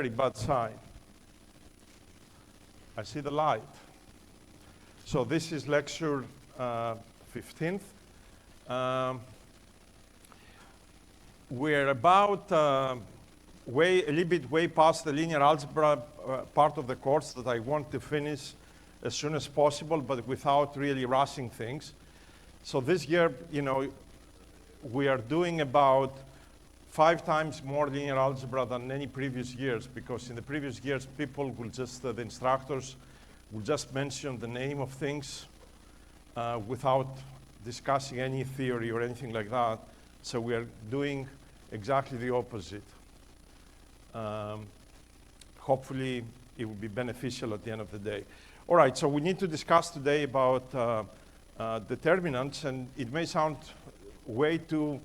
very bad sign. I see the light. So this is lecture 15th. We're about a little bit way past the linear algebra part of the course that I want to finish as soon as possible, but without really rushing things. So this year, we are doing about 5 times more linear algebra than any previous years, because in the previous years, people will just, the instructors will just mention the name of things without discussing any theory or anything like that. So we are doing exactly the opposite. Hopefully, it will be beneficial at the end of the day. All right, so we need to discuss today about determinants, and it may sound way too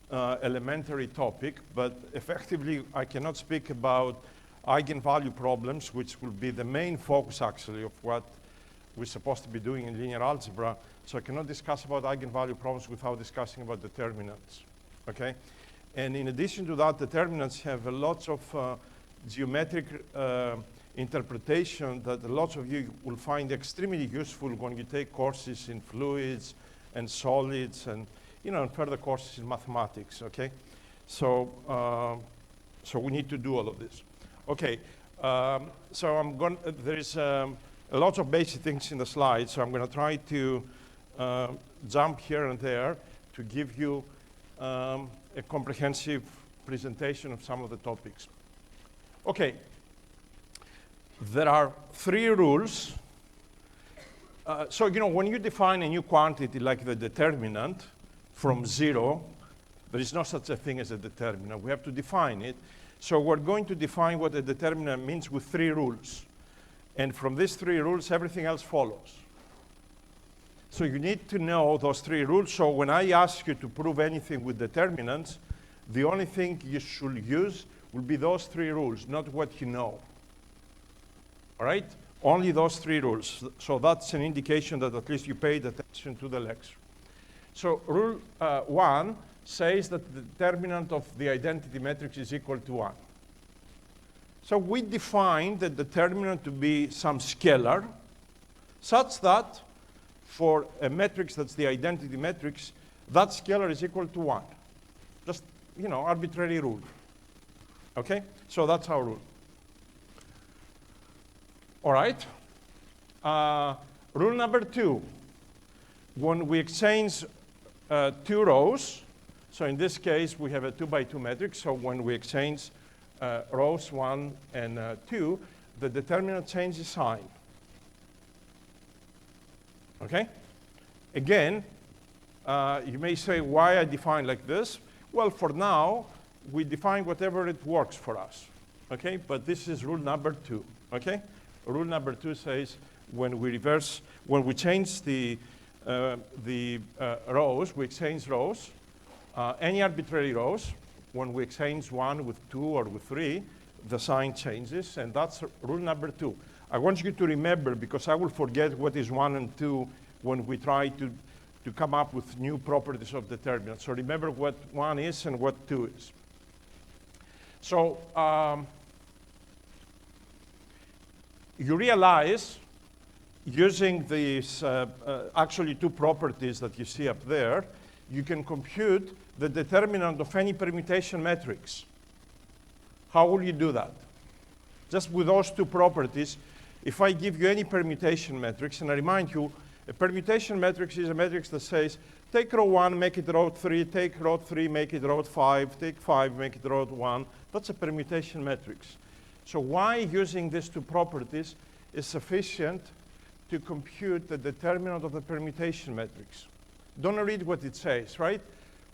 elementary topic, but effectively, I cannot speak about eigenvalue problems, which will be the main focus, actually, of what we're supposed to be doing in linear algebra. So I cannot discuss about eigenvalue problems without discussing about determinants, okay? And in addition to that, determinants have lots of geometric interpretation that lots of you will find extremely useful when you take courses in fluids and solids and and further courses in mathematics, okay? So, so we need to do all of this. Okay, so there is a lot of basic things in the slides, so I'm gonna try to jump here and there to give you a comprehensive presentation of some of the topics. Okay, there are 3 rules. So, when you define a new quantity like the determinant, from 0, there is no such a thing as a determinant. We have to define it. So we're going to define what a determinant means with 3 rules. And from these 3 rules, everything else follows. So you need to know those 3 rules. So when I ask you to prove anything with determinants, the only thing you should use will be those 3 rules, not what you know. All right? Only those 3 rules. So that's an indication that at least you paid attention to the lecture. So rule 1 says that the determinant of the identity matrix is equal to 1. So we define the determinant to be some scalar, such that for a matrix that's the identity matrix, that scalar is equal to 1. Just, arbitrary rule. Okay? So that's our rule. All right? Rule number 2. When we exchange 2 rows, so in this case, we have a 2 by 2 matrix. So when we exchange rows 1 and 2, the determinant changes sign. Okay? Again, you may say, why I define like this? Well, for now, we define whatever it works for us. Okay? But this is rule number 2. Okay? Rule number 2 says when we change the rows, we exchange rows, any arbitrary rows. When we exchange 1 with 2 or with 3, the sign changes, and that's rule number 2. I want you to remember, because I will forget what is 1 and 2 when we try to come up with new properties of determinants. So remember what 1 is and what 2 is. So you realize, using these actually 2 properties that you see up there, you can compute the determinant of any permutation matrix. How will you do that? Just with those 2 properties, if I give you any permutation matrix, and I remind you, a permutation matrix is a matrix that says, take row 1, make it row 3, take row 3, make it row 5, take 5, make it row 1. That's a permutation matrix. So why using these 2 properties is sufficient to compute the determinant of the permutation matrix? Don't read what it says, right?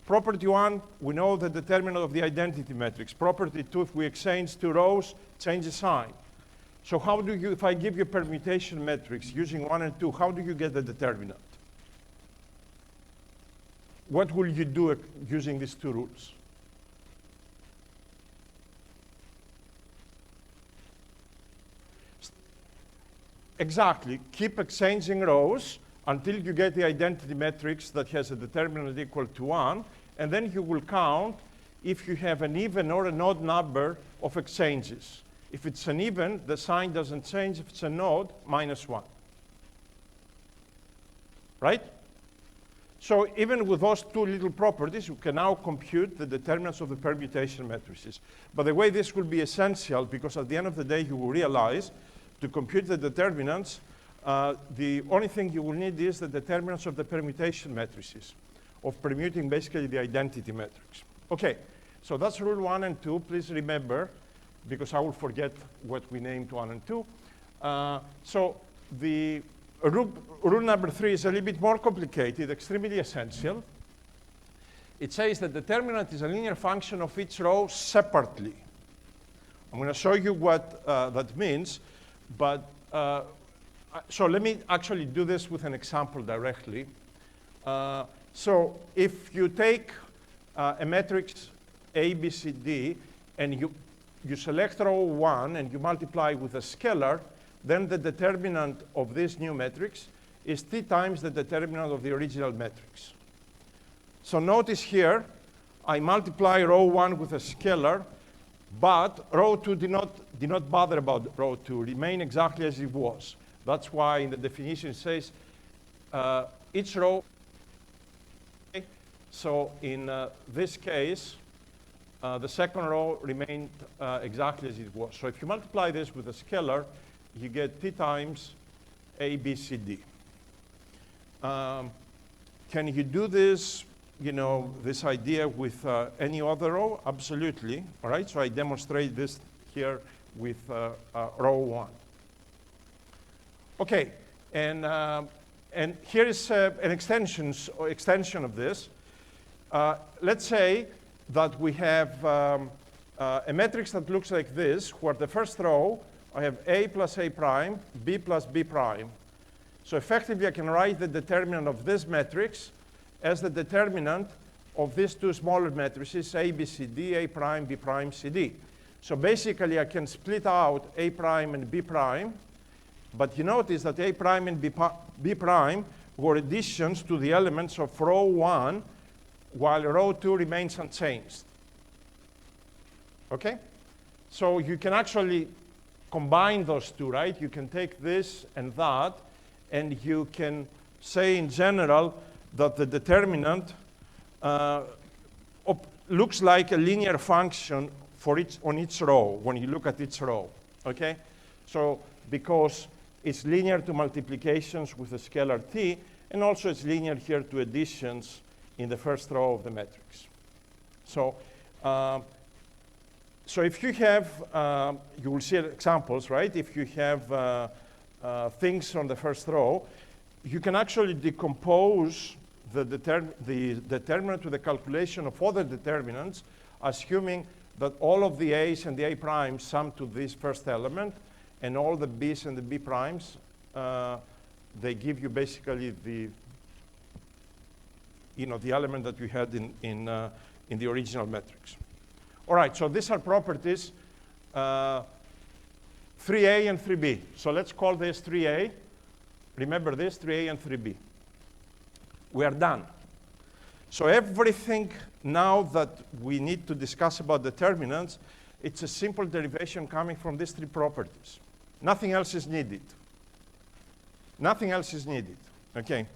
Property 1, we know the determinant of the identity matrix. Property 2, if we exchange 2 rows, change the sign. So how do you, if I give you a permutation matrix using 1 and 2, how do you get the determinant? What will you do using these 2 rules? Exactly. Keep exchanging rows until you get the identity matrix that has a determinant equal to 1, and then you will count if you have an even or an odd number of exchanges. If it's an even, the sign doesn't change. If it's an odd, -1. Right? So even with those two little properties, we can now compute the determinants of the permutation matrices. By the way, this will be essential because at the end of the day, you will realize to compute the determinants, the only thing you will need is the determinants of the permutation matrices, of permuting basically the identity matrix. Okay, so that's rule 1 and 2. Please remember, because I will forget what we named 1 and 2. So the rule number 3 is a little bit more complicated, extremely essential. It says that determinant is a linear function of each row separately. I'm going to show you what that means, but so let me actually do this with an example directly. So if you take a matrix A, B, C, D, and you select row 1 and you multiply with a scalar, then the determinant of this new matrix is t times the determinant of the original matrix. So notice here, I multiply row 1 with a scalar, but row 2 did not bother about row 2, remain exactly as it was. That's why in the definition it says each row. Okay. So in this case, the second row remained exactly as it was. So if you multiply this with a scalar, you get t times A, B, C, D. Can you do this, this idea with any other row? Absolutely. All right, so I demonstrate this here with row 1. Okay, and here is an extension of this. Let's say that we have a matrix that looks like this, where the first row, I have A plus A prime, B plus B prime. So effectively, I can write the determinant of this matrix as the determinant of these two smaller matrices, A, B, C, D, A prime, B prime, C, D. So basically, I can split out A prime and B prime, but you notice that A prime and B prime were additions to the elements of row 1, while row 2 remains unchanged. Okay? So you can actually combine those two, right? You can take this and that, and you can say in general that the determinant looks like a linear function on each row, when you look at each row, okay? So because it's linear to multiplications with a scalar t, and also it's linear here to additions in the first row of the matrix. So, so if you have, you will see examples, right? If you have things on the first row, you can actually decompose the determinant to the calculation of other determinants, assuming that all of the A's and the A primes sum to this first element, and all the B's and the B primes, they give you basically the element that you had in the original matrix. All right, so these are properties 3A and 3B. So let's call this 3A. Remember this, 3A and 3B. We are done. So everything now that we need to discuss about determinants, it's a simple derivation coming from these three properties. Nothing else is needed. Nothing else is needed, okay?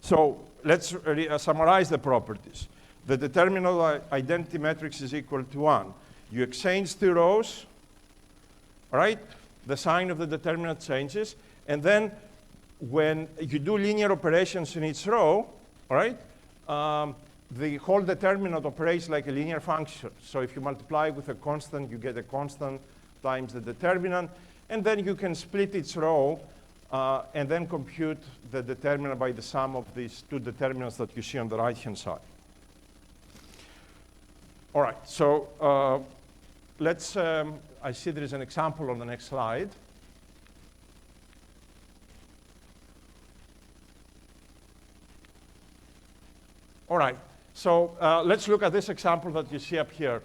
So let's summarize the properties. The determinant of identity matrix is equal to 1. You exchange two rows, all right? The sign of the determinant changes. And then when you do linear operations in each row, all right, the whole determinant operates like a linear function. So if you multiply with a constant, you get a constant times the determinant. And then you can split each row and then compute the determinant by the sum of these two determinants that you see on the right-hand side. All right, so let's, I see there is an example on the next slide. All right, so let's look at this example that you see up here.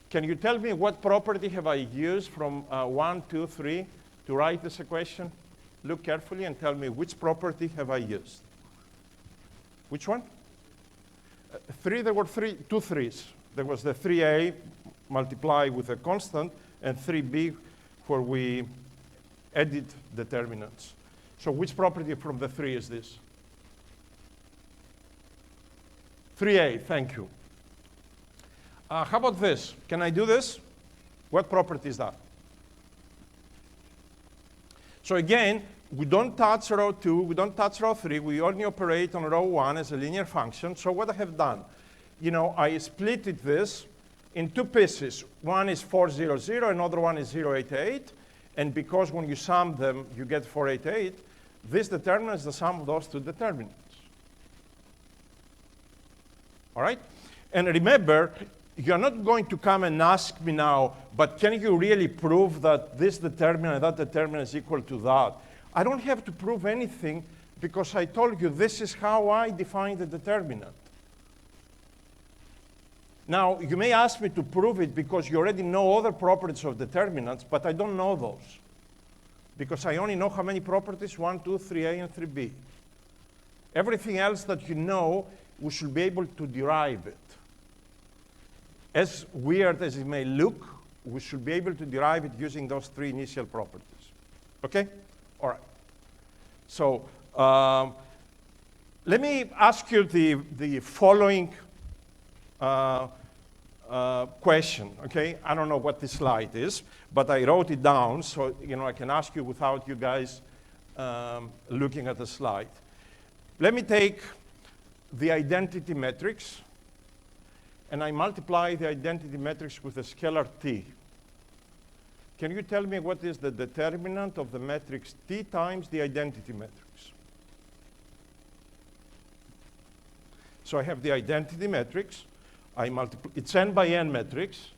Can you tell me what property have I used from 1, 2, 3 to write this equation? Look carefully and tell me which property have I used. Which one? 3, there were two threes. There was the 3A multiplied with a constant, and 3B, where we edit determinants. So which property from the three is this? 3A, thank you. How about this? Can I do this? What property is that? So again, we don't touch row 2, we don't touch row 3, we only operate on row 1 as a linear function. So what I have done, I split this in two pieces. One is 400, another one is 088. And because when you sum them, you get 488, this determinant is the sum of those two determinants. All right? And remember, you're not going to come and ask me now, but can you really prove that this determinant and that determinant is equal to that? I don't have to prove anything because I told you this is how I define the determinant. Now, you may ask me to prove it because you already know other properties of determinants, but I don't know those. Because I only know how many properties, 1, 2, 3A, and 3B. Everything else that you know, we should be able to derive it. As weird as it may look, we should be able to derive it using those three initial properties. Okay? All right. So let me ask you the following question, okay? I don't know what this slide is, but I wrote it down so I can ask you without you guys looking at the slide. Let me take the identity matrix, and I multiply the identity matrix with a scalar t. Can you tell me what is the determinant of the matrix t times the identity matrix? So I have the identity matrix. It's n by n matrix,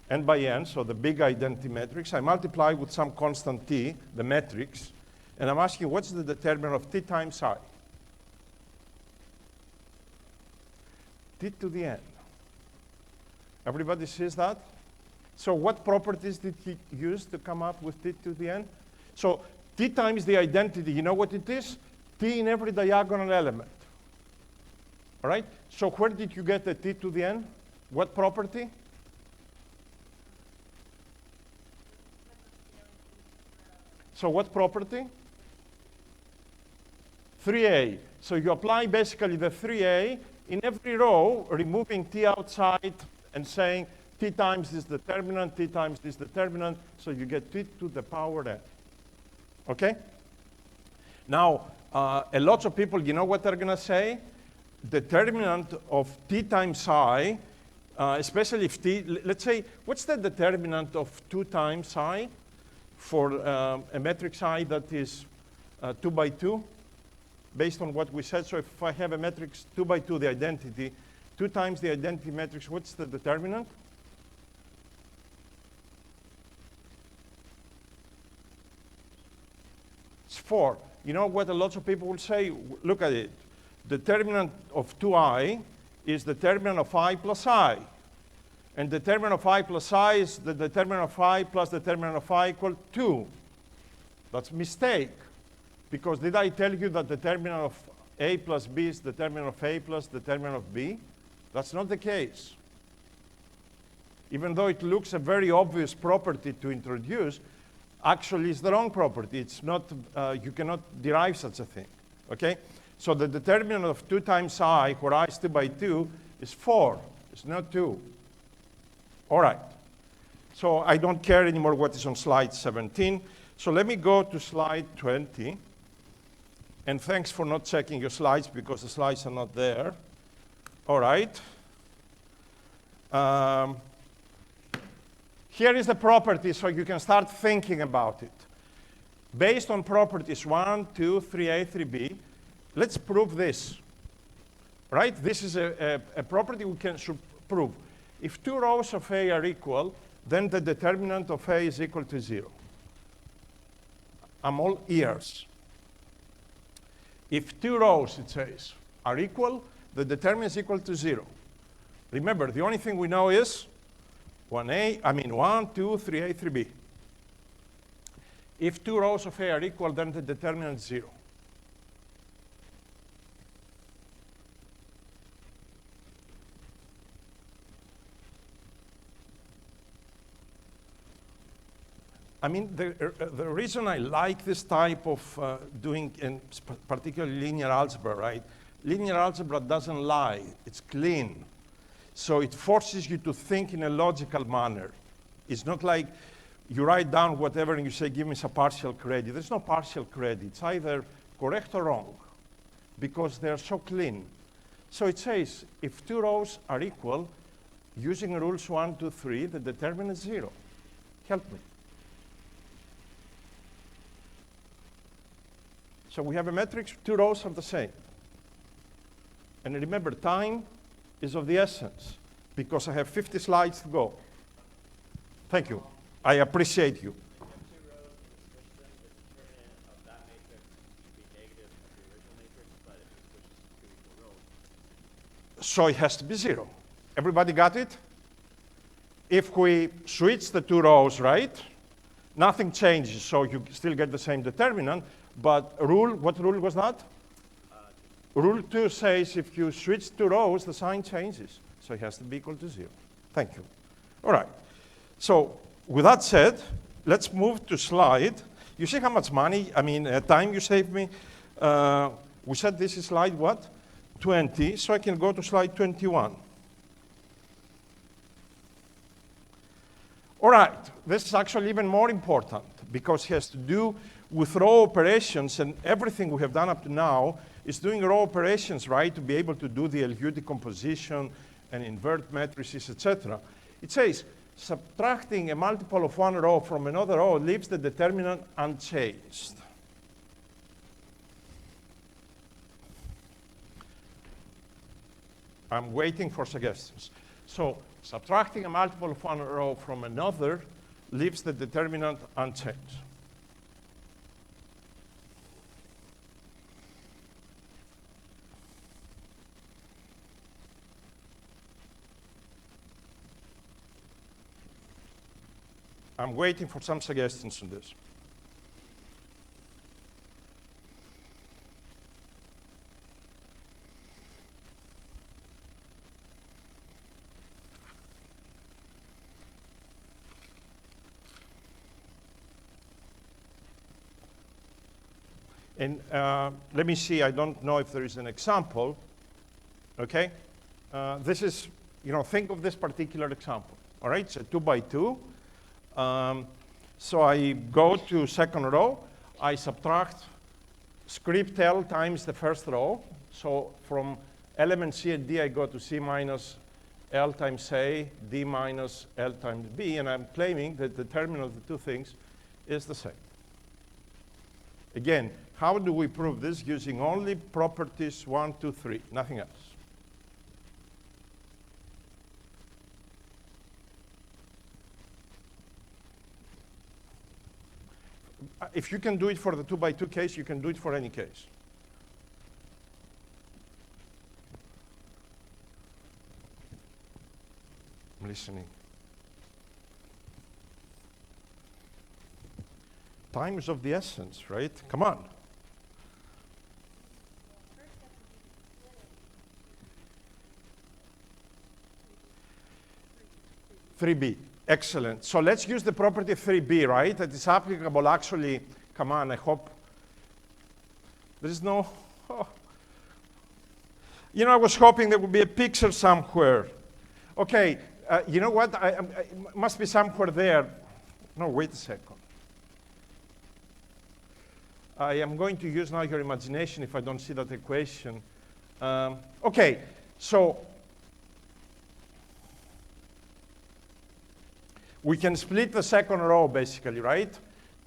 n by n, so the big identity matrix. I multiply with some constant t, the matrix, and I'm asking what's the determinant of t times I? T to the n. Everybody sees that? So what properties did he use to come up with t to the n? So t times the identity, you know what it is? T in every diagonal element. All right? So where did you get the t to the n? What property? So what property? 3A. So you apply basically the 3A in every row, removing t outside and saying t times this determinant, t times this determinant, so you get t to the power n. Okay? Now, a lot of people, you know what they're going to say? Determinant of t times I, especially if t, let's say, what's the determinant of 2 times I for a matrix I that is 2 by 2? Based on what we said, so if I have a matrix 2 by 2, the identity, 2 times the identity matrix, what's the determinant? It's 4. You know what a lot of people will say? Look at it. Determinant of 2I is determinant of I plus I. And determinant of I plus I is the determinant of I plus determinant of I equal 2. That's a mistake. Because did I tell you that determinant of A plus B is determinant of A plus determinant of B? That's not the case. Even though it looks a very obvious property to introduce, actually it's the wrong property. It's not, you cannot derive such a thing, okay? So the determinant of 2 times I, where I is 2 by 2, is 4. It's not 2. All right. So I don't care anymore what is on slide 17. So let me go to slide 20. And thanks for not checking your slides because the slides are not there. All right. Here is the property so you can start thinking about it. Based on properties 1, 2, 3A, 3B, let's prove this. Right? This is a property we should prove. If 2 rows of A are equal, then the determinant of A is equal to 0. I'm all ears. If 2 rows, it says, are equal, the determinant is equal to 0. Remember, the only thing we know is 1, 2, 3A, 3B. If 2 rows of A are equal, then the determinant is 0. I mean, the reason I like this type of doing, in particularly linear algebra, right? Linear algebra doesn't lie, it's clean. So it forces you to think in a logical manner. It's not like you write down whatever and you say, give me some partial credit. There's no partial credit. It's either correct or wrong because they're so clean. So it says, if two rows are equal, using rules 1, 2, 3, the determinant is 0. Help me. So we have a matrix, two rows are the same. And remember, time is of the essence because I have 50 slides to go. Thank you. I appreciate you. So it has to be 0. Everybody got it? If we switch the two rows, right, nothing changes, so you still get the same determinant, but what rule was that? Rule 2 says if you switch two rows, the sign changes, so it has to be equal to 0. Thank you. All right. So with that said, let's move to slide. You see how much money, time you saved me? We said this is slide what? 20, so I can go to slide 21. All right, this is actually even more important because it has to do with row operations, and everything we have done up to now is doing row operations, right, to be able to do the LU decomposition and invert matrices, etc. It says, subtracting a multiple of one row from another row leaves the determinant unchanged. I'm waiting for suggestions. So subtracting a multiple of one row from another leaves the determinant unchanged. I'm waiting for some suggestions on this. And let me see, I don't know if there is an example, okay? This is, think of this particular example, all right? It's a 2 by 2. So I go to second row, I subtract script L times the first row. So from element C and D, I go to C minus L times A, D minus L times B, and I'm claiming that the determinant of the two things is the same. Again, how do we prove this? Using only properties 1, 2, 3, nothing else. If you can do it for the 2 by 2 case, you can do it for any case. I'm listening. Time is of the essence, right? Come on. (3b). Excellent. So let's use the property 3b, right? That is applicable actually. Come on, I hope. There is no. Oh. I was hoping there would be a picture somewhere. Okay, you know what? I must be somewhere there. No, wait a second. I am going to use now your imagination if I don't see that equation. Okay, so we can split the second row, basically, right,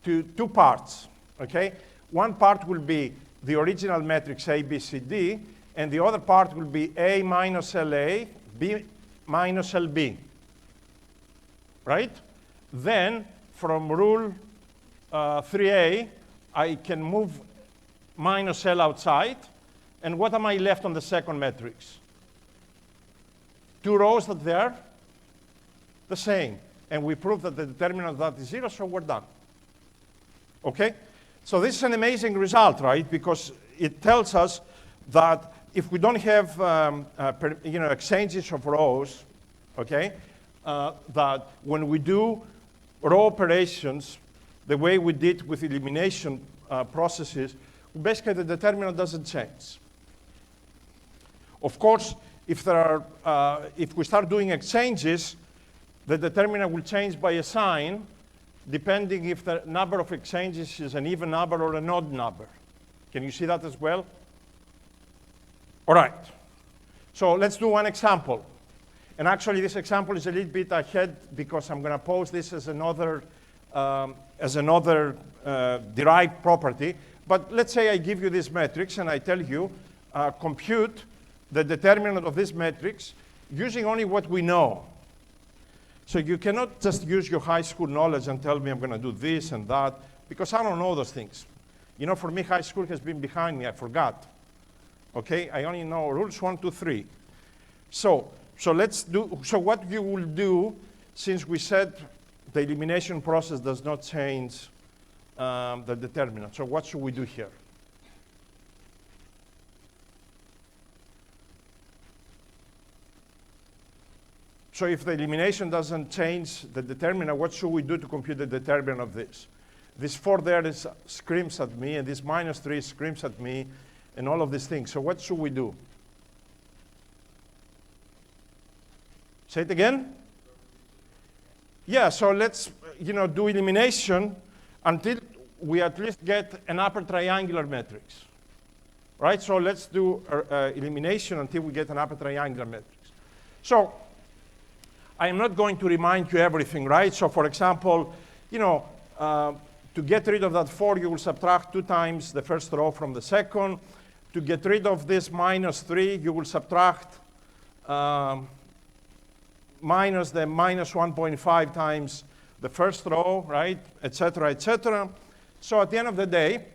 to two parts, okay? One part will be the original matrix A, B, C, D, and the other part will be A minus LA, B minus LB, right? Then, from rule 3A, I can move minus L outside, and what am I left on the second matrix? Two rows that they're the same. And we prove that the determinant of that is 0, so we're done. Okay? So this is an amazing result, right? Because it tells us that if we don't have exchanges of rows, okay, that when we do row operations, the way we did with elimination processes, basically the determinant doesn't change. Of course, if we start doing exchanges, the determinant will change by a sign, depending if the number of exchanges is an even number or an odd number. Can you see that as well? All right. So let's do one example. And actually, this example is a little bit ahead because I'm going to pose this as another derived property. But let's say I give you this matrix and I tell you, compute the determinant of this matrix using only what we know. So you cannot just use your high school knowledge and tell me I'm going to do this and that, because I don't know those things. You know, for me, high school has been behind me. I forgot. Okay, I only know rules 1, 2, 3. So what you will do, since we said the elimination process does not change the determinant. So what should we do here? So if the elimination doesn't change the determinant, what should we do to compute the determinant of this? This 4 there screams at me, and this -3 screams at me, and all of these things. So what should we do? Say it again? Yeah, so let's do elimination until we at least get an upper triangular matrix. Right? So let's do elimination until we get an upper triangular matrix. So I am not going to remind you everything, right? So for example, to get rid of that 4, you will subtract 2 times the first row from the second. To get rid of this -3, you will subtract minus the -1.5 times the first row, right? Et cetera, et cetera. So at the end of the day,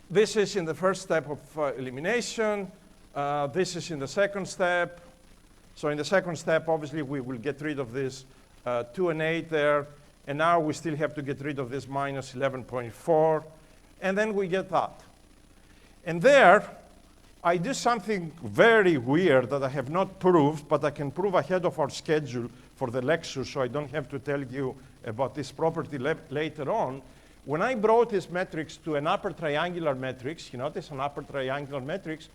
this is in the first step of elimination. This is in the second step. So in the second step, obviously, we will get rid of this 2 and 8 there. And now we still have to get rid of this -11.4. And then we get that. And there, I do something very weird that I have not proved, but I can prove ahead of our schedule for the lecture, so I don't have to tell you about this property later on. When I brought this matrix to an upper triangular matrix, you notice an upper triangular matrix,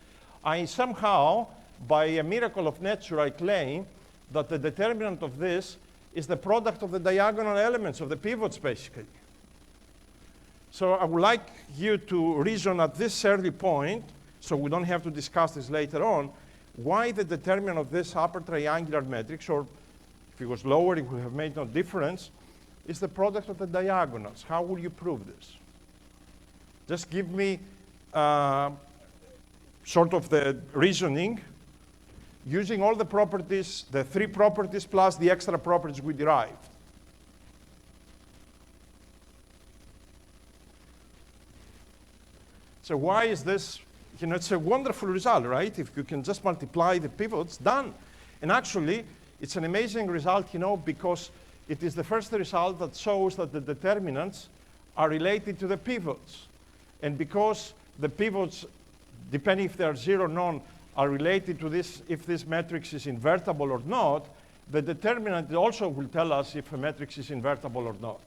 I somehow, by a miracle of nature, I claim that the determinant of this is the product of the diagonal elements of the pivots, basically. So I would like you to reason at this early point, so we don't have to discuss this later on, why the determinant of this upper triangular matrix, or if it was lower, it would have made no difference, is the product of the diagonals. How will you prove this? Just give me sort of the reasoning using all the properties, the 3 properties plus the extra properties we derived. So why is this? It's a wonderful result, right? If you can just multiply the pivots, done. And actually, it's an amazing result, because it is the first result that shows that the determinants are related to the pivots. And because the pivots, depending if they are 0 or none, are related to this, if this matrix is invertible or not, the determinant also will tell us if a matrix is invertible or not,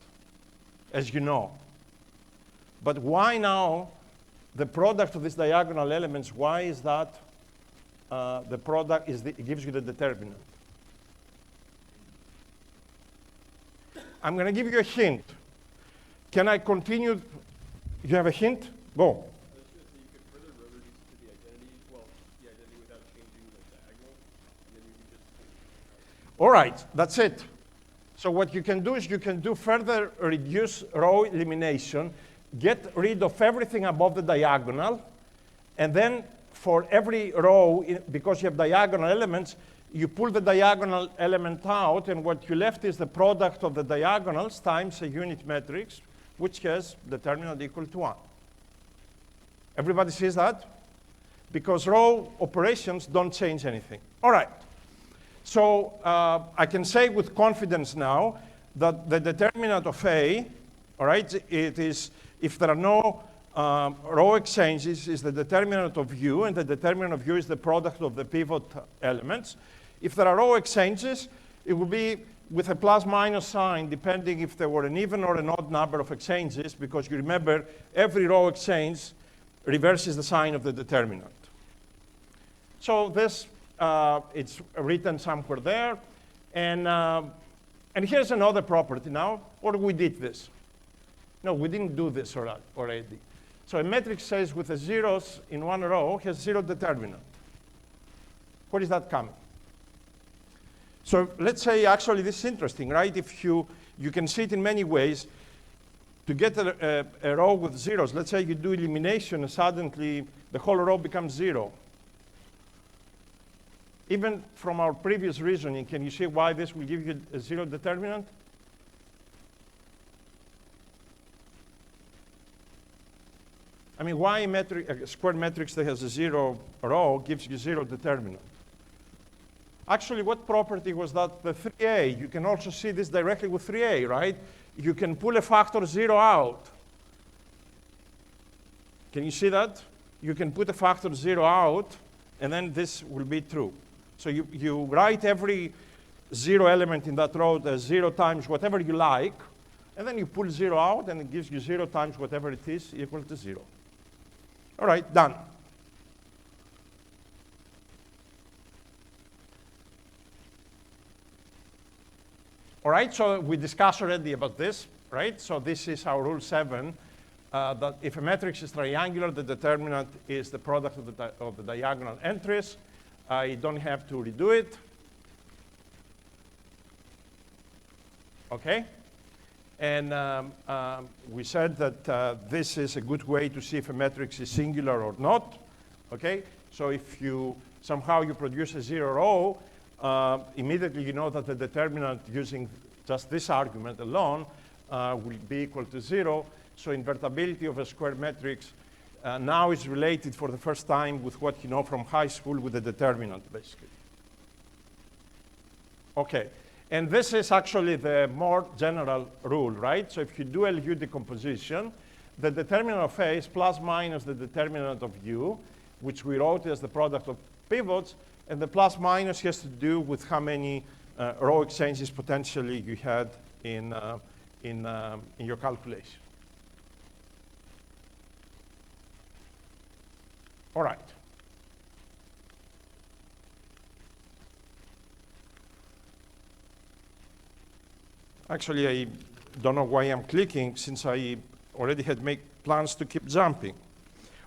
as you know. But why now the product of these diagonal elements, why is that the product it gives you the determinant? I'm going to give you a hint. Can I continue? You have a hint? Go. All right, that's it. So what you can do is you can do further reduce row elimination, get rid of everything above the diagonal, and then for every row, because you have diagonal elements, you pull the diagonal element out, and what you left is the product of the diagonals times a unit matrix, which has determinant equal to 1. Everybody sees that? Because row operations don't change anything. All right. So I can say with confidence now that the determinant of A, all right, it is, if there are no row exchanges, is the determinant of U, and the determinant of U is the product of the pivot elements. If there are row exchanges, it will be with a plus minus sign, depending if there were an even or an odd number of exchanges, because you remember every row exchange reverses the sign of the determinant. So this, it's written somewhere there. And here's another property now, or we did this. No, we didn't do this already. So a matrix says with the zeros in one row has zero determinant. Where is that coming? So let's say, actually, this is interesting, right? If you can see it in many ways. To get a row with zeros, let's say you do elimination, and suddenly the whole row becomes zero. Even from our previous reasoning, can you see why this will give you a zero determinant? I mean, why a square matrix that has a zero row gives you zero determinant? Actually, what property was that? The 3a. You can also see this directly with 3a, right? You can pull a factor 0 out. Can you see that? You can put a factor 0 out, and then this will be true. So you write every 0 element in that row as 0 times whatever you like, and then you pull 0 out, and it gives you 0 times whatever it is equal to 0. All right, done. All right, so we discussed already about this, right? So this is our rule 7, that if a matrix is triangular, the determinant is the product of the diagonal entries. I don't have to redo it. Okay? And we said that this is a good way to see if a matrix is singular or not. Okay? So if somehow you produce a 0 row, immediately you know that the determinant using just this argument alone will be equal to 0. So invertibility of a square matrix now is related for the first time with what you know from high school with the determinant, basically. Okay, and this is actually the more general rule, right? So if you do LU decomposition, the determinant of A is plus minus the determinant of U, which we wrote as the product of pivots, and the plus minus has to do with how many row exchanges potentially you had in your calculation. All right. Actually, I don't know why I'm clicking since I already had made plans to keep jumping.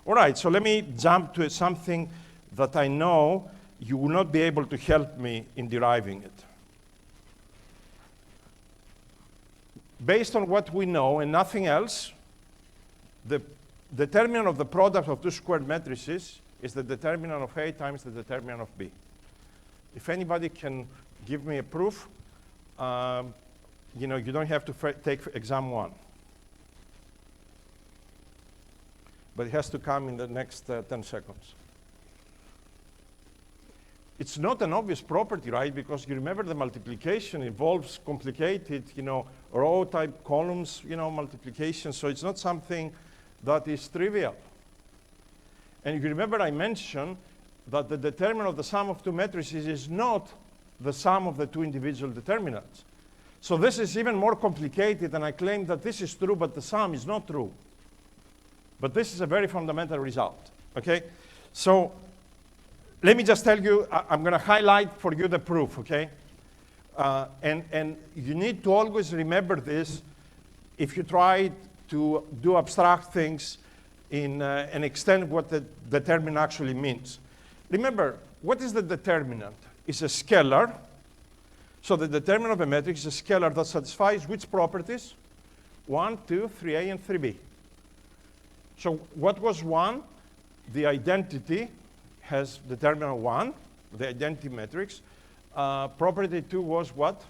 All right, so let me jump to something that I know you will not be able to help me in deriving it. Based on what we know and nothing else, the determinant of the product of two squared matrices is the determinant of A times the determinant of B. If anybody can give me a proof, you don't have to take exam 1. But it has to come in the next 10 seconds. It's not an obvious property, right? Because you remember the multiplication involves complicated, row type columns, multiplication. So it's not something that is trivial. And you remember I mentioned that the determinant of the sum of two matrices is not the sum of the two individual determinants. So this is even more complicated, and I claim that this is true, but the sum is not true. But this is a very fundamental result, okay? So let me just tell you, I'm going to highlight for you the proof, okay? And you need to always remember this if you try to do abstract things and extend what the determinant actually means. Remember, what is the determinant? It's a scalar. So the determinant of a matrix is a scalar that satisfies which properties? 1, 2, 3a, and 3b. So what was 1? The identity has determinant 1, the identity matrix. Property 2 was what?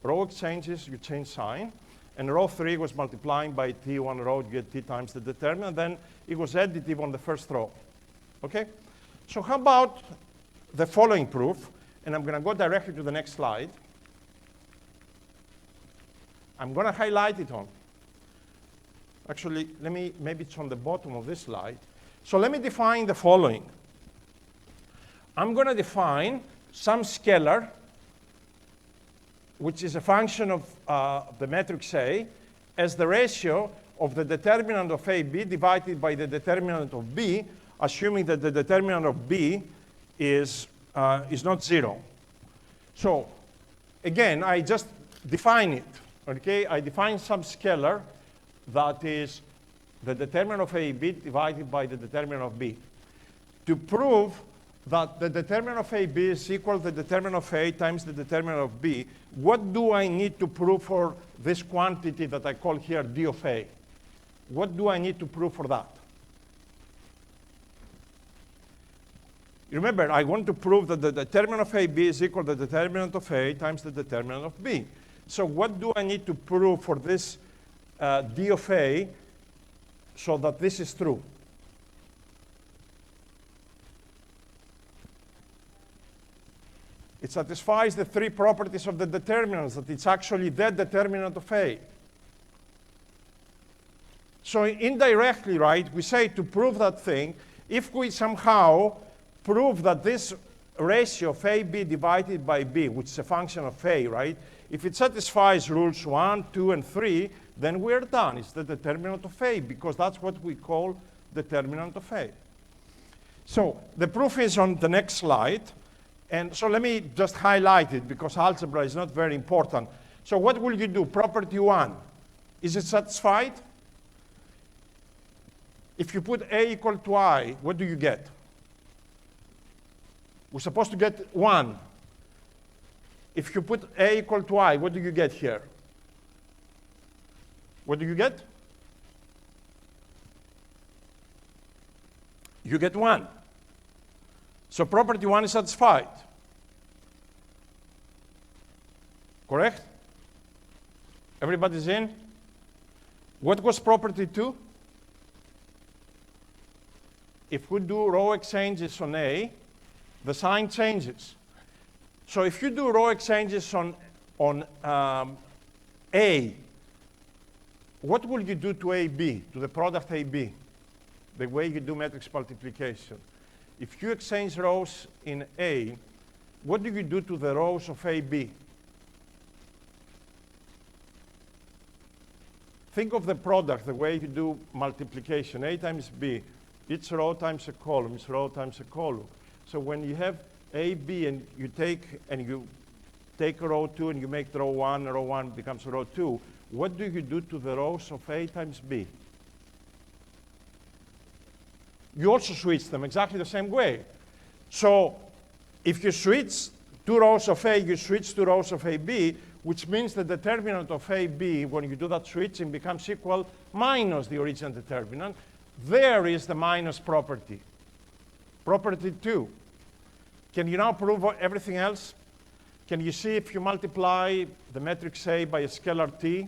Row exchanges, you change sign. And row 3 was multiplying by t one row, you get t times the determinant. Then it was additive on the first row. Okay? So how about the following proof? And I'm going to go directly to the next slide. I'm going to highlight it on. Actually, maybe it's on the bottom of this slide. So let me define the following. I'm going to define some scalar which is a function of the matrix A, as the ratio of the determinant of AB divided by the determinant of B, assuming that the determinant of B is not 0. So again, I just define it, okay? I define some scalar that is the determinant of AB divided by the determinant of B. To prove that the determinant of AB is equal to the determinant of A times the determinant of B, what do I need to prove for this quantity that I call here D of A? What do I need to prove for that? Remember, I want to prove that the determinant of AB is equal to the determinant of A times the determinant of B. So what do I need to prove for this D of A so that this is true? It satisfies the three properties of the determinants, that it's actually the determinant of A. So indirectly, right, we say to prove that thing, if we somehow prove that this ratio of AB divided by B, which is a function of A, right, if it satisfies rules 1, 2, and 3, then we're done. It's the determinant of A, because that's what we call determinant of A. So the proof is on the next slide. And so let me just highlight it, because algebra is not very important. So what will you do? Property 1, is it satisfied? If you put A equal to I, what do you get? We're supposed to get 1. If you put A equal to I, what do you get here? What do you get? You get 1. So property 1 is satisfied. Correct? Everybody's in? What was property 2? If we do row exchanges on A, the sign changes. So if you do row exchanges on A, what will you do to AB, to the product AB, the way you do matrix multiplication? If you exchange rows in A, what do you do to the rows of AB? Think of the product, the way you do multiplication, A times B. Each row times a column, each row times a column. So when you have A, B, and you take row 2 and you make row 1 becomes row 2, what do you do to the rows of A times B? You also switch them exactly the same way. So if you switch 2 rows of A, you switch 2 rows of AB, which means the determinant of AB, when you do that switching, becomes equal minus the original determinant. There is the minus property. Property 2. Can you now prove everything else? Can you see if you multiply the matrix A by a scalar T,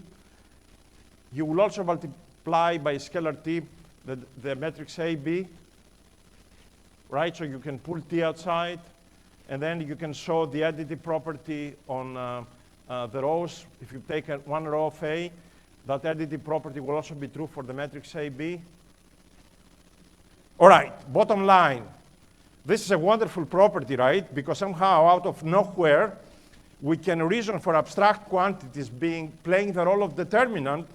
you will also multiply by a scalar T the matrix AB, right? So you can pull T outside, and then you can show the additive property on the rows. If you take one row of A, that additive property will also be true for the matrix AB. All right, bottom line. This is a wonderful property, right? Because somehow, out of nowhere, we can reason for abstract quantities playing the role of determinant.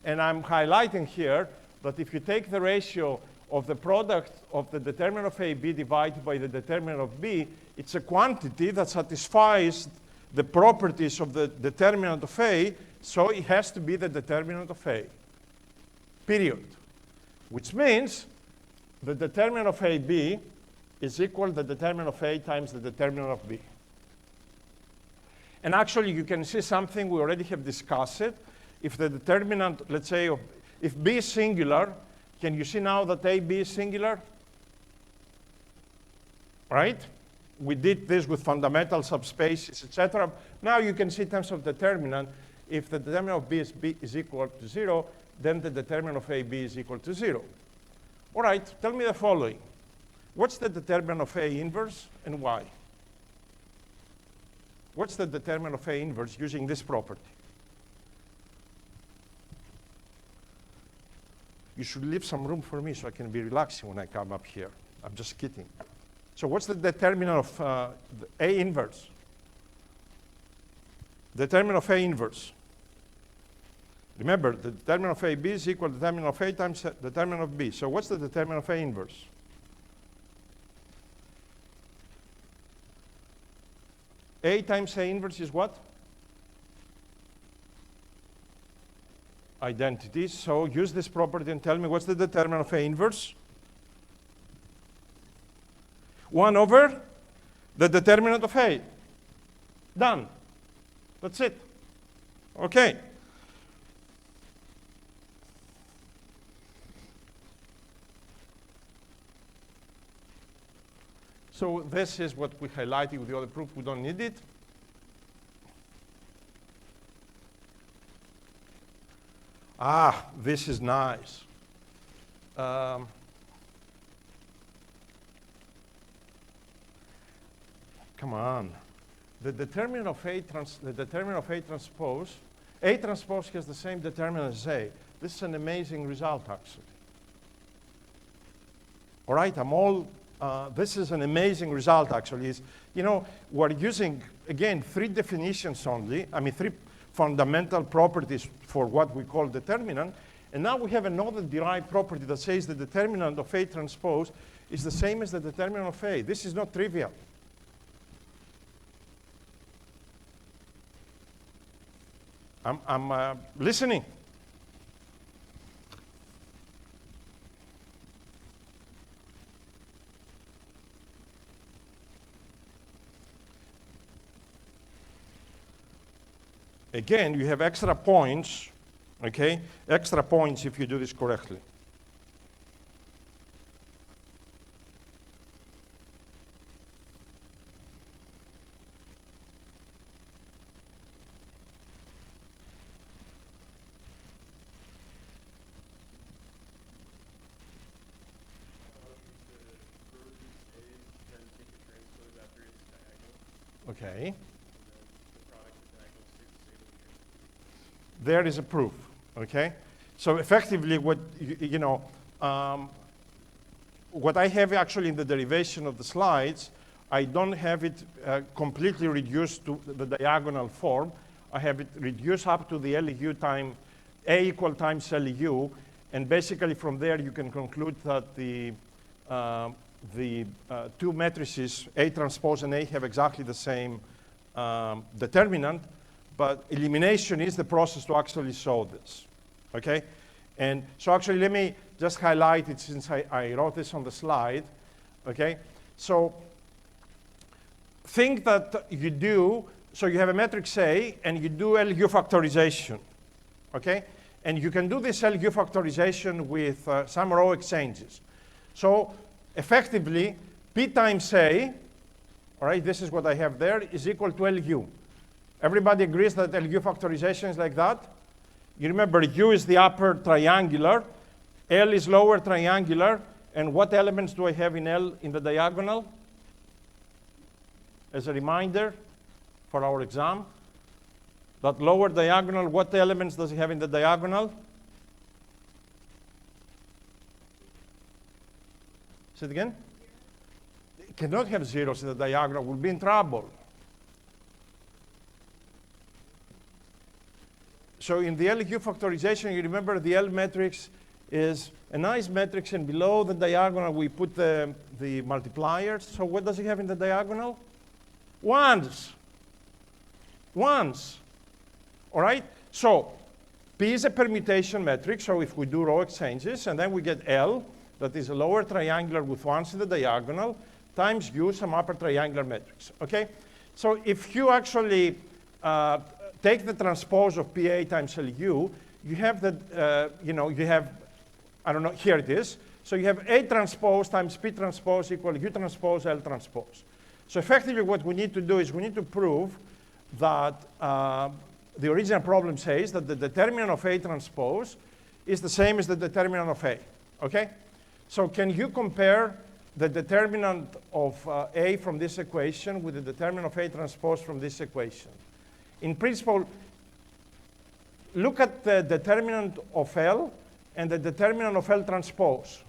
And I'm highlighting here that if you take the ratio of the product of the determinant of AB divided by the determinant of B, it's a quantity that satisfies the properties of the determinant of A, so it has to be the determinant of A, period. Which means the determinant of AB is equal to the determinant of A times the determinant of B. And actually, you can see something we already have discussed it. If the determinant, let's say, if B is singular, can you see now that AB is singular? Right? We did this with fundamental subspaces, etc. Now you can see in terms of determinant, if the determinant of B is equal to 0, then the determinant of AB is equal to 0. All right, tell me the following. What's the determinant of A inverse and why? What's the determinant of A inverse using this property? You should leave some room for me so I can be relaxing when I come up here. I'm just kidding. So what's the determinant of A inverse? determinant of A inverse. Remember, the determinant of AB is equal to the determinant of A times the determinant of B. So what's the determinant of A inverse? A times A inverse is what? Identities. So use this property and tell me what's the determinant of A inverse? 1 over the determinant of A. Done. That's it. Okay. So this is what we highlighted with the other proof. We don't need it. Ah, this is nice. Come on. The determinant of A transpose has the same determinant as A. This is an amazing result, actually. All right, this is an amazing result, actually. We're using, again, 3 definitions only. 3 fundamental properties for what we call determinant. And now we have another derived property that says the determinant of A transpose is the same as the determinant of A. This is not trivial. I'm listening. Again, you have extra points, okay? Extra points if you do this correctly. Okay. There is a proof, okay? So effectively what, what I have actually in the derivation of the slides, I don't have it completely reduced to the diagonal form. I have it reduced up to the LU time, A equal times LU, and basically from there you can conclude that the 2 matrices, A transpose and A, have exactly the same determinant, but elimination is the process to actually solve this, okay? And so actually let me just highlight it since I wrote this on the slide, okay? So think that you do, so you have a matrix A and you do LU factorization, okay? And you can do this LU factorization with some row exchanges. So effectively, P times A, all right, this is what I have there, is equal to LU. Everybody agrees that LU factorization is like that? You remember U is the upper triangular, L is lower triangular, and what elements do I have in L in the diagonal? As a reminder for our exam, that lower diagonal, what elements does it have in the diagonal? Say it again? It cannot have zeros in the diagonal, we'll be in trouble. So in the LU factorization, you remember the L matrix is a nice matrix, and below the diagonal we put the multipliers. So what does it have in the diagonal? Ones. Ones. All right? So P is a permutation matrix, so if we do row exchanges, and then we get L, that is a lower triangular with ones in the diagonal, times U, some upper triangular matrix, okay? So if you actually take the transpose of PA times LU, you have the, you have, I don't know, here it is. So you have A transpose times P transpose equal U transpose L transpose. So effectively what we need to do is we need to prove that the original problem says that the determinant of A transpose is the same as the determinant of A, okay? So can you compare the determinant of A from this equation with the determinant of A transpose from this equation? In principle, look at the determinant of L and the determinant of L transpose.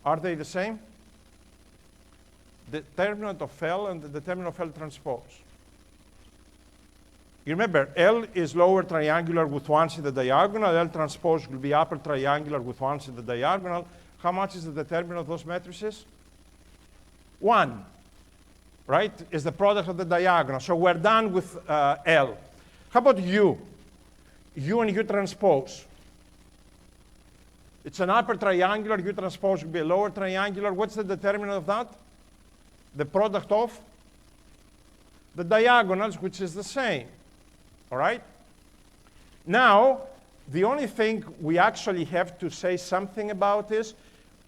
Are they the same? The determinant of L and the determinant of L transpose. You remember, L is lower triangular with ones in the diagonal. L transpose will be upper triangular with ones in the diagonal. How much is the determinant of those matrices? 1, right? Is the product of the diagonal. So we're done with L. How about U? U and U transpose. It's an upper triangular. U transpose will be a lower triangular. What's the determinant of that? The product of the diagonals, which is the same. All right? Now, the only thing we actually have to say something about is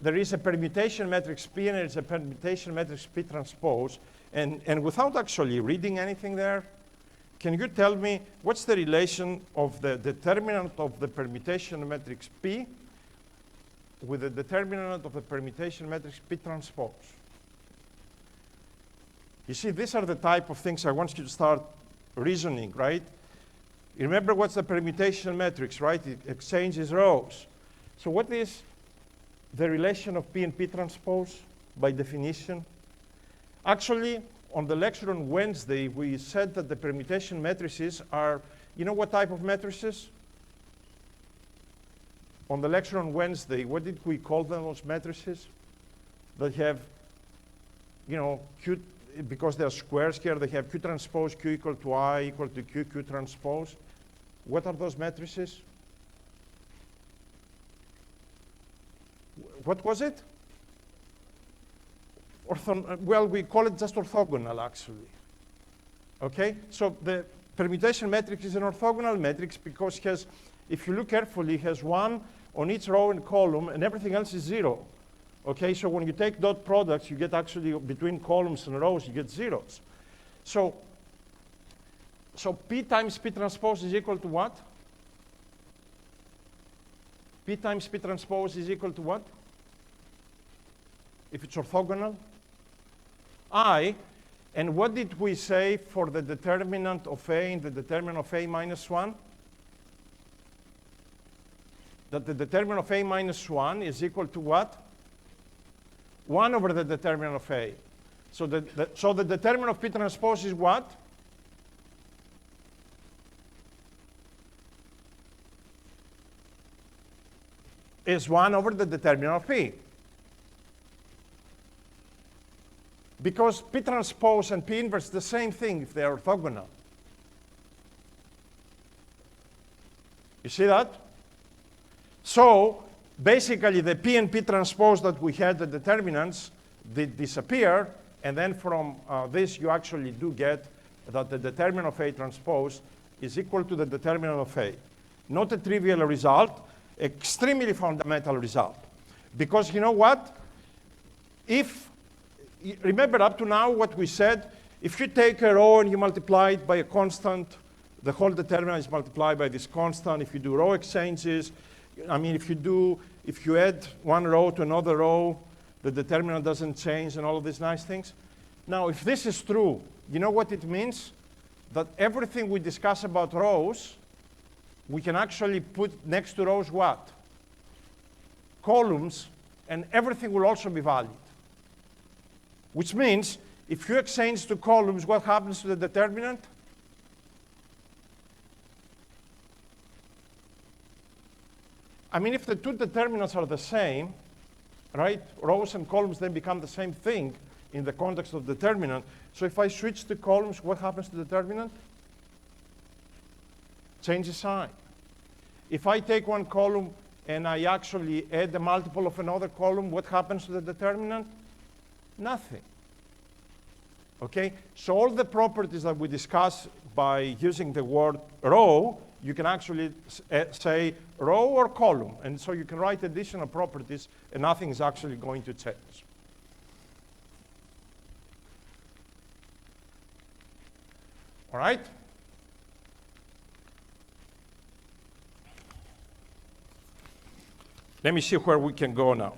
there is a permutation matrix P and there is a permutation matrix P transpose. And without actually reading anything there, can you tell me what's the relation of the determinant of the permutation matrix P with the determinant of the permutation matrix P transpose? You see, these are the type of things I want you to start reasoning, right? You remember what's the permutation matrix, right? It exchanges rows. So what is the relation of P and P transpose by definition? Actually, on the lecture on Wednesday, we said that the permutation matrices are, you know what type of matrices? On the lecture on Wednesday, what did we call them, those matrices? That have, you know, Q, because they're squares here, they have Q transpose, Q equal to I equal to Q, Q transpose. What are those matrices? What was it? Well, we call it just orthogonal, actually. Okay? So the permutation matrix is an orthogonal matrix because it has, if you look carefully, it has 1 on each row and column, and everything else is 0. Okay? So when you take dot products, you get actually between columns and rows, you get zeros. So P times P transpose is equal to what? P times P transpose is equal to what? If it's orthogonal? I. And what did we say for the determinant of A and the determinant of A minus 1? That the determinant of A minus 1 is equal to what? 1 over the determinant of A. So the determinant of P transpose is what? Is 1 over the determinant of P. Because P transpose and P inverse is the same thing if they are orthogonal. You see that? So basically the P and P transpose that we had, the determinants, they disappear, and then from this you actually do get that the determinant of A transpose is equal to the determinant of A. Not a trivial result, extremely fundamental result. Because you know what? Remember up to now what we said, if you take a row and you multiply it by a constant, the whole determinant is multiplied by this constant. If you do row exchanges, I mean, if you add one row to another row, the determinant doesn't change and all of these nice things. Now, if this is true, you know what it means? That everything we discuss about rows, we can actually put next to rows what? Columns, and everything will also be valid. Which means, if you exchange two columns, what happens to the determinant? I mean, if the two determinants are the same, right, rows and columns then become the same thing in the context of determinant. So if I switch the columns, what happens to the determinant? Changes sign. If I take one column and I actually add a multiple of another column, what happens to the determinant? Nothing. Okay? So all the properties that we discuss by using the word row, you can actually say row or column. And so you can write additional properties and nothing is actually going to change. All right? Let me see where we can go now.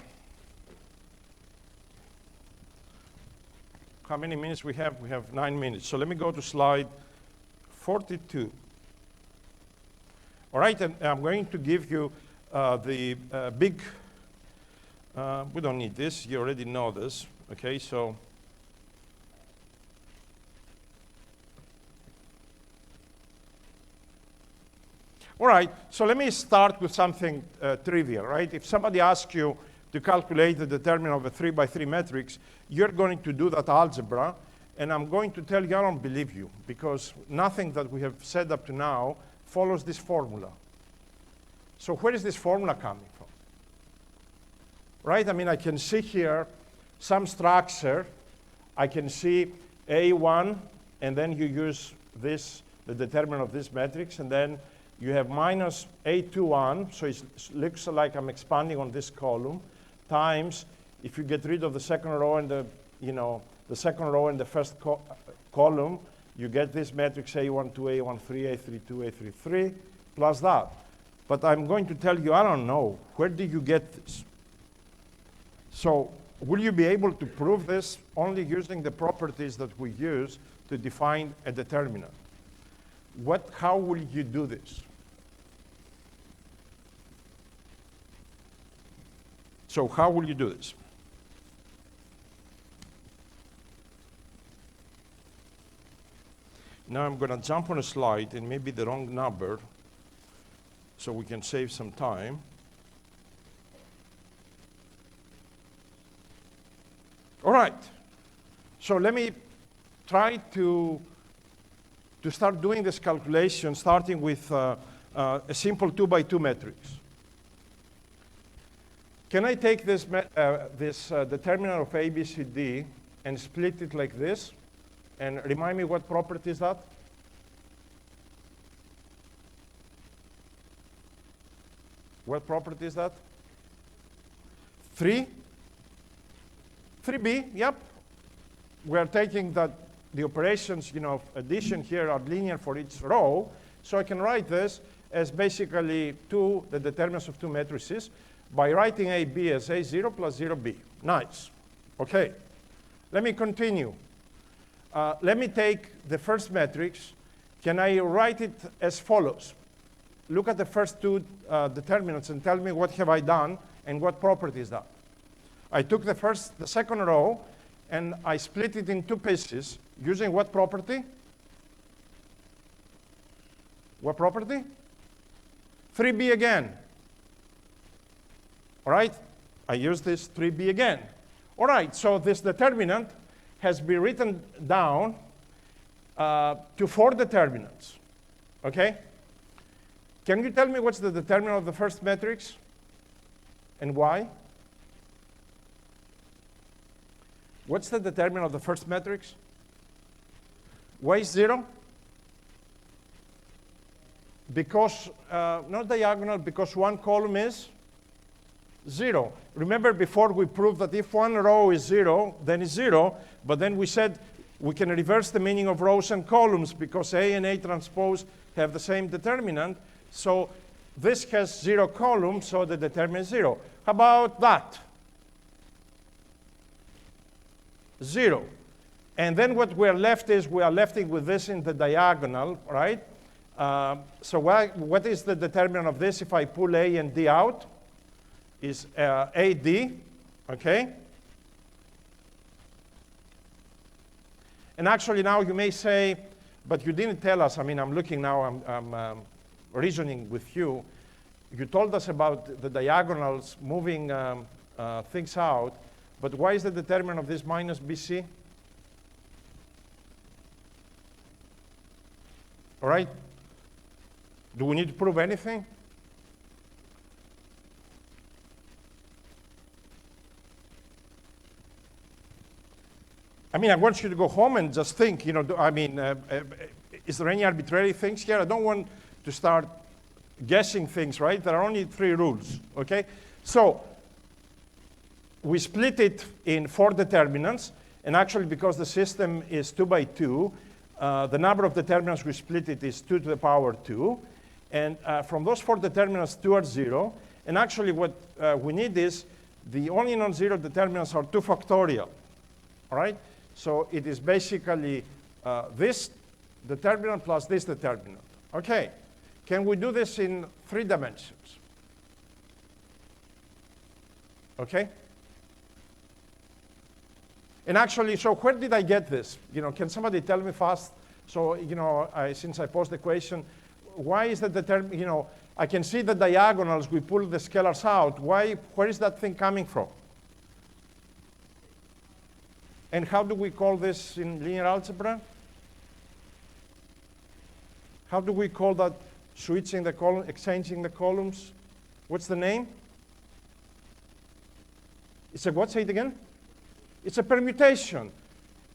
How many minutes we have? We have 9 minutes. So let me go to slide 42. All right, and I'm going to give you the big, we don't need this, you already know this, okay, so. All right, so let me start with something trivial, right? If somebody asks you to calculate the determinant of a 3 by 3 matrix, you're going to do that algebra, and I'm going to tell you I don't believe you, because nothing that we have said up to now follows this formula. So where is this formula coming from? Right, I mean, I can see here some structure. I can see A1, and then you use this, the determinant of this matrix, and then you have minus A21, so it looks like I'm expanding on this column, times, if you get rid of the second row and the, the second row and the first column, you get this matrix A12, A13, A32, A33, plus that. But I'm going to tell you, I don't know, where did you get this? So will you be able to prove this only using the properties that we use to define a determinant? How will you do this? So how will you do this? Now I'm going to jump on a slide, and maybe the wrong number, so we can save some time. All right, so let me try to start doing this calculation, starting with a simple 2 by 2 matrix. Can I take this determinant of A, B, C, D and split it like this? And remind me what property is that? What property is that? 3? 3b, yep. We are taking that the operations, of addition here are linear for each row. So I can write this as basically the determinants of two matrices by writing AB as A0 plus 0b. Nice. Okay. Let me continue. Let me take the first matrix. Can I write it as follows? Look at the first two determinants and tell me what have I done and what property is that. I took the second row, and I split it in two pieces using what property? What property? 3b again. All right? I use this 3b again. All right, so this determinant has been written down to 4 determinants. Okay? Can you tell me what's the determinant of the first matrix and why? What's the determinant of the first matrix? Why is 0? Because, not diagonal, because one column is 0. Remember before we proved that if one row is 0, then it's 0. But then we said we can reverse the meaning of rows and columns because A and A transpose have the same determinant. So this has 0 columns, so the determinant is 0. How about that? 0. And then what we are left with this in the diagonal, right? So what is the determinant of this if I pull A and D out? Is AD, okay? And actually now you may say, but you didn't tell us. I mean, I'm looking now, I'm reasoning with you. You told us about the diagonals moving things out, but why is the determinant of this minus BC? All right? Do we need to prove anything? I mean, I want you to go home and just think, is there any arbitrary things here? I don't want to start guessing things, right? There are only 3 rules, okay? So we split it in 4 determinants, and actually because the system is 2 by 2, the number of determinants we split it is 2 to the power 2. And from those 4 determinants, 2 are 0. And actually what we need is the only non-zero determinants are 2 factorial, all right? So it is basically this determinant plus this determinant. Okay, can we do this in 3 dimensions? Okay? And actually, so where did I get this? Can somebody tell me fast? So, since I posed the question, why is the determinant, you know, I can see the diagonals, we pull the scalars out. Where is that thing coming from? And how do we call this in linear algebra? How do we call that switching the column, exchanging the columns? What's the name? It's a what? Say it again? It's a permutation.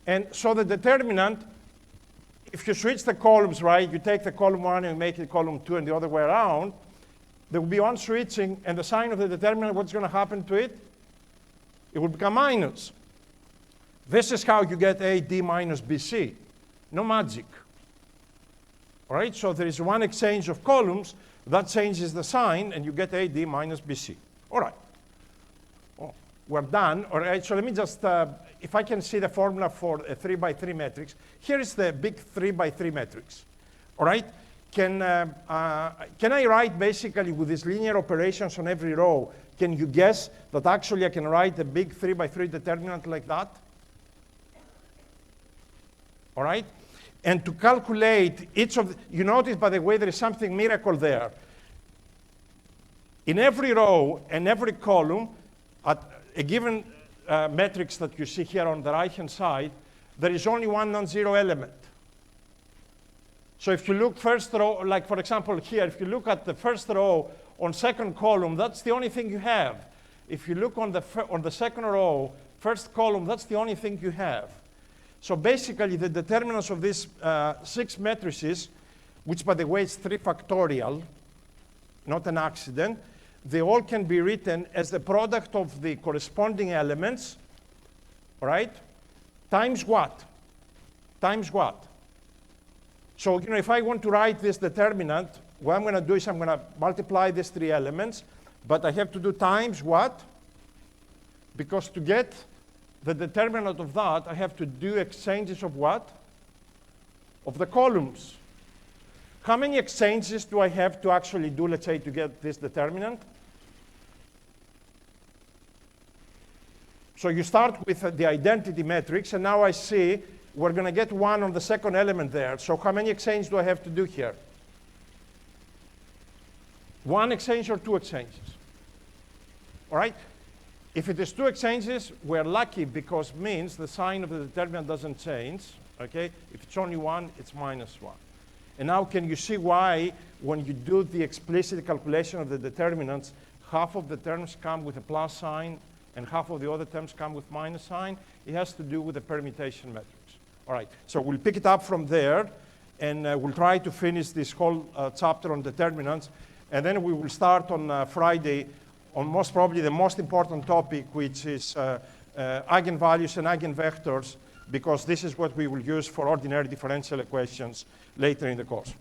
And so the determinant, if you switch the columns, right, you take the column 1 and make it column 2 and the other way around, there will be one switching, and the sign of the determinant, what's going to happen to it? It will become minus. This is how you get AD minus BC. No magic. All right, so there is one exchange of columns, that changes the sign, and you get AD minus BC. All right. Oh, we're done. All right, so let me just, if I can see the formula for a 3 by 3 matrix, here is the big 3 by 3 matrix. All right, can I write basically with these linear operations on every row, can you guess that actually I can write a big 3 by 3 determinant like that? All right? And to calculate each of you notice, by the way, there is something miracle there. In every row and every column, at a given matrix that you see here on the right-hand side, there is only one non-zero element. So if you look first row, like for example here, if you look at the first row on second column, that's the only thing you have. If you look on the second row, first column, that's the only thing you have. So basically, the determinants of these 6 matrices, which by the way is 3 factorial, not an accident, they all can be written as the product of the corresponding elements, all right, times what? Times what? So, you know, if I want to write this determinant, what I'm going to do is I'm going to multiply these 3 elements, but I have to do times what? Because to get the determinant of that, I have to do exchanges of what? Of the columns. How many exchanges do I have to actually do, let's say, to get this determinant? So you start with the identity matrix, and now I see we're going to get 1 on the second element there. So how many exchanges do I have to do here? 1 exchange or 2 exchanges? All right? If it is 2 exchanges, we're lucky because it means the sign of the determinant doesn't change. Okay? If it's only 1, it's minus 1. And now can you see why when you do the explicit calculation of the determinants, half of the terms come with a plus sign and half of the other terms come with minus sign? It has to do with the permutation matrix. All right, so we'll pick it up from there, and we'll try to finish this whole chapter on determinants, and then we will start on Friday on most probably the most important topic, which is eigenvalues and eigenvectors, because this is what we will use for ordinary differential equations later in the course.